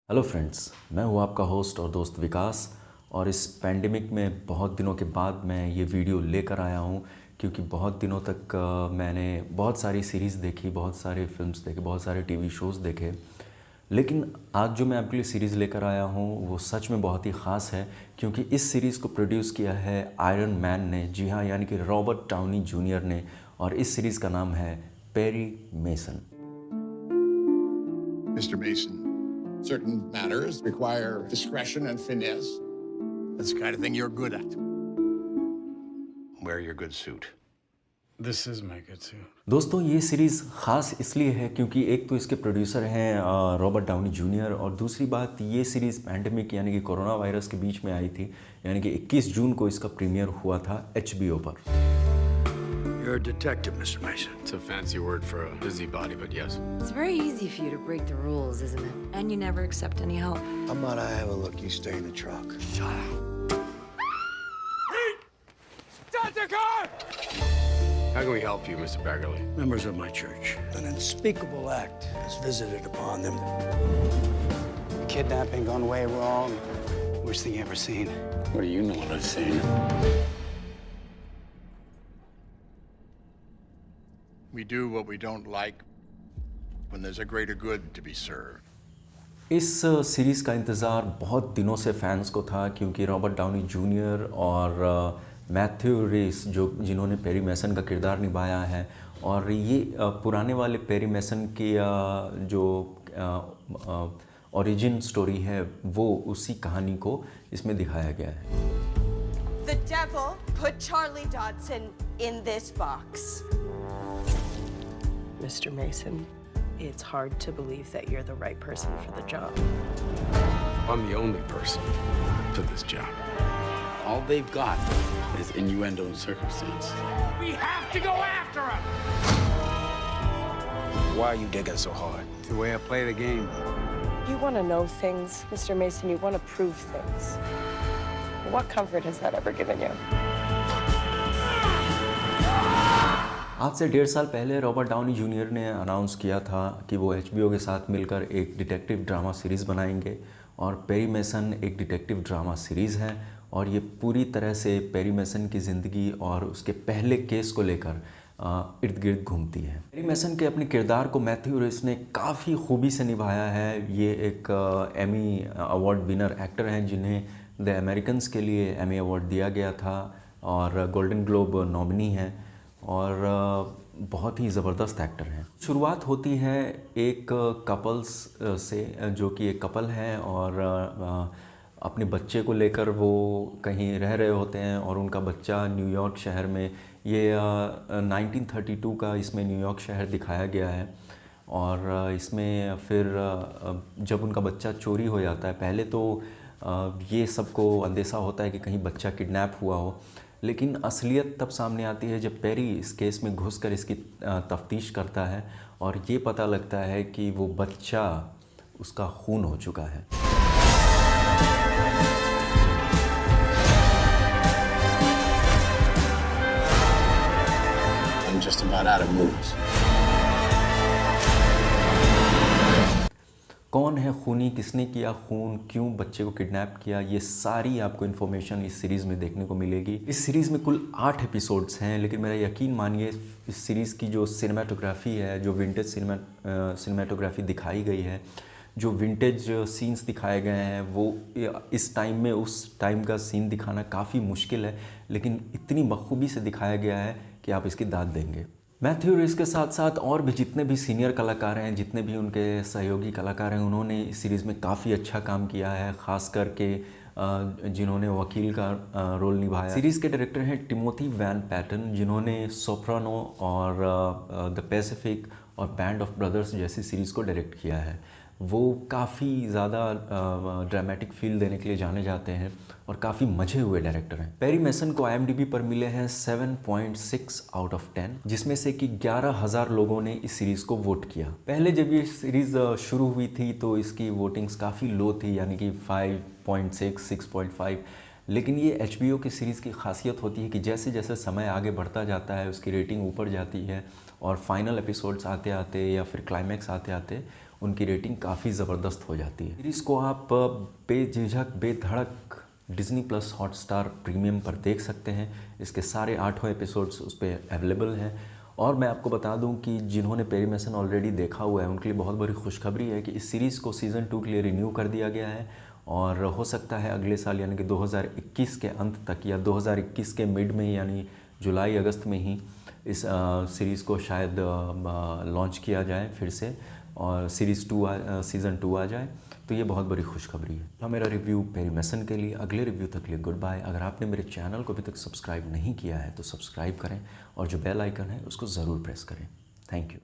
Hello friends, मैं हूँ आपका होस्ट और दोस्त विकास। और इस पैंडेमिक में बहुत दिनों के बाद मैं ये वीडियो लेकर आया हूँ क्योंकि बहुत दिनों तक मैंने बहुत सारी सीरीज़ देखी, बहुत सारे फिल्म्स देखे, बहुत सारे टीवी शोज़ देखे। लेकिन आज जो मैं आपके लिए सीरीज़ लेकर आया हूँ वो सच में बहुत ही ख़ास है क्योंकि इस सीरीज़ को प्रोड्यूस किया है आयरन मैन ने, जी हाँ, यानी कि रॉबर्ट डाउनी जूनियर ने। और इस सीरीज़ का नाम है Perry Mason. Mr. Mason, certain matters require discretion and finesse. That's the kind of thing you're good at. Wear your good suit. This is my good suit. दोस्तों, ये series ख़ास इसलिए है क्योंकि एक तो इसके प्रोड्यूसर हैं रॉबर्ट डाउनी जूनियर, और दूसरी बात ये सीरीज़ पैंडेमिक यानी कि कोरोना वायरस के बीच में आई थी, यानी कि 21 जून को इसका प्रीमियर हुआ था HBO पर। You're a detective, Mr. Mason. It's a fancy word for a busybody, but yes. It's very easy for you to break the rules, isn't it? And you never accept any help. How about I have a look? You stay in the truck. Shut up. Stop the car! How can we help you, Mr. Baggerly? Members of my church. An unspeakable act has visited upon them. Kidnapping gone way wrong. Worst thing you ever seen. What do you know what I've seen? We do what we don't like when there's a greater good to be served. इस series का इंतज़ार बहुत दिनों से fans को था क्योंकि Robert Downey junior और मैथ्यू रिस जिन्होंने पेरी मेसन का किरदार निभाया है, और ये पुराने वाले पेरी मेसन की जो ओरिजिन स्टोरी है वो उसी कहानी को इसमें दिखाया गया है। The devil put Charlie Dodson in this box. Mr. Mason, it's hard to believe that you're the right person for the job. I'm the only person for this job. All they've got is innuendo and circumstance. We have to go after him! Why are you digging so hard? It's the way I play the game. You want to know things, Mr. Mason. You want to prove things. What comfort has that ever given you? आज से 1.5 साल पहले Robert Downey junior ने announce किया था कि वो HBO के साथ मिलकर एक डिटेक्टिव ड्रामा सीरीज़ बनाएंगे, और पेरी मेसन एक डिटेक्टिव ड्रामा सीरीज़ है और ये पूरी तरह से पेरी मेसन की ज़िंदगी और उसके पहले केस को लेकर इर्द गिर्द घूमती है। पेरी मेसन के अपने किरदार को मैथ्यू रिस ने काफ़ी खूबी से निभाया है। ये एक एमी अवार्ड विनर एक्टर हैं जिन्हें द अमेरिकन्स के लिए एमी अवार्ड दिया गया था और गोल्डन ग्लोब नॉमिनी हैं, और बहुत ही ज़बरदस्त एक्टर हैं। शुरुआत होती है एक कपल्स से, जो कि एक कपल है और अपने बच्चे को लेकर वो कहीं रह रहे होते हैं, और उनका बच्चा न्यूयॉर्क शहर में, ये 1932 का इसमें न्यूयॉर्क शहर दिखाया गया है। और इसमें फिर जब उनका बच्चा चोरी हो जाता है, पहले तो ये सबको अंदेशा होता है कि कहीं बच्चा किडनैप हुआ हो, लेकिन असलियत तब सामने आती है जब पेरी इस केस में घुसकर इसकी तफ्तीश करता है और ये पता लगता है कि वो बच्चा उसका खून हो चुका है। I'm just about out of moves. कौन है खूनी, किसने किया खून, क्यों बच्चे को किडनैप किया, ये सारी आपको इन्फॉर्मेशन इस सीरीज़ में देखने को मिलेगी। इस सीरीज़ में कुल 8 एपिसोड्स हैं, लेकिन मेरा यकीन मानिए इस सीरीज़ की जो सिनेमाटोग्राफी है, जो विंटेज सिनेमाटोग्राफी दिखाई गई है, जो विंटेज सीन्स दिखाए गए हैं, वो इस टाइम में उस टाइम का सीन दिखाना काफ़ी मुश्किल है, लेकिन इतनी बखूबी से दिखाया गया है कि आप इसकी दाद देंगे। मैथ्यू रिस के साथ साथ और भी जितने भी सीनियर कलाकार हैं, जितने भी उनके सहयोगी कलाकार हैं, उन्होंने इस सीरीज़ में काफ़ी अच्छा काम किया है, ख़ास करके जिन्होंने वकील का रोल निभाया। सीरीज़ के डायरेक्टर हैं टिमोथी वैन पैटन, जिन्होंने सोप्रानो और द पैसिफिक और बैंड ऑफ ब्रदर्स जैसी सीरीज़ को डायरेक्ट किया है। वो काफ़ी ज़्यादा ड्रामेटिक फील देने के लिए जाने जाते हैं और काफ़ी मजे हुए डायरेक्टर हैं। पेरी मेसन को IMDb पर मिले हैं 7.6 आउट ऑफ 10, जिसमें से कि 11,000 लोगों ने इस सीरीज़ को वोट किया। पहले जब ये सीरीज़ शुरू हुई थी तो इसकी वोटिंग्स काफ़ी लो थी, यानी कि 5.6, 6.5, लेकिन ये HBO की सीरीज़ की खासियत होती है कि जैसे जैसे समय आगे बढ़ता जाता है उसकी रेटिंग ऊपर जाती है, और फाइनल एपिसोड्स आते आते या फिर क्लाइमैक्स आते आते उनकी रेटिंग काफ़ी ज़बरदस्त हो जाती है। सीरीज़ को आप बेझिझक बेधड़क डिज़नी प्लस हॉटस्टार प्रीमियम पर देख सकते हैं। इसके सारे 8 एपिसोड्स उस पर अवेलेबल हैं। और मैं आपको बता दूं कि जिन्होंने पेरी मेसन ऑलरेडी देखा हुआ है उनके लिए बहुत बड़ी खुशखबरी है कि इस सीरीज़ को सीज़न 2 के लिए रिन्यू कर दिया गया है और हो सकता है अगले साल यानी कि 2021 के अंत तक या 2021 के मिड में यानी जुलाई अगस्त में ही इस सीरीज़ को शायद लॉन्च किया जाए फिर से और सीज़न 2 आ जाए। तो ये बहुत बड़ी खुशखबरी है। तो मेरा रिव्यू पेरी मेसन के लिए। अगले रिव्यू तक के लिए गुड बाय। अगर आपने मेरे चैनल को अभी तक सब्सक्राइब नहीं किया है तो सब्सक्राइब करें और जो बेल आइकन है उसको ज़रूर प्रेस करें। Thank you.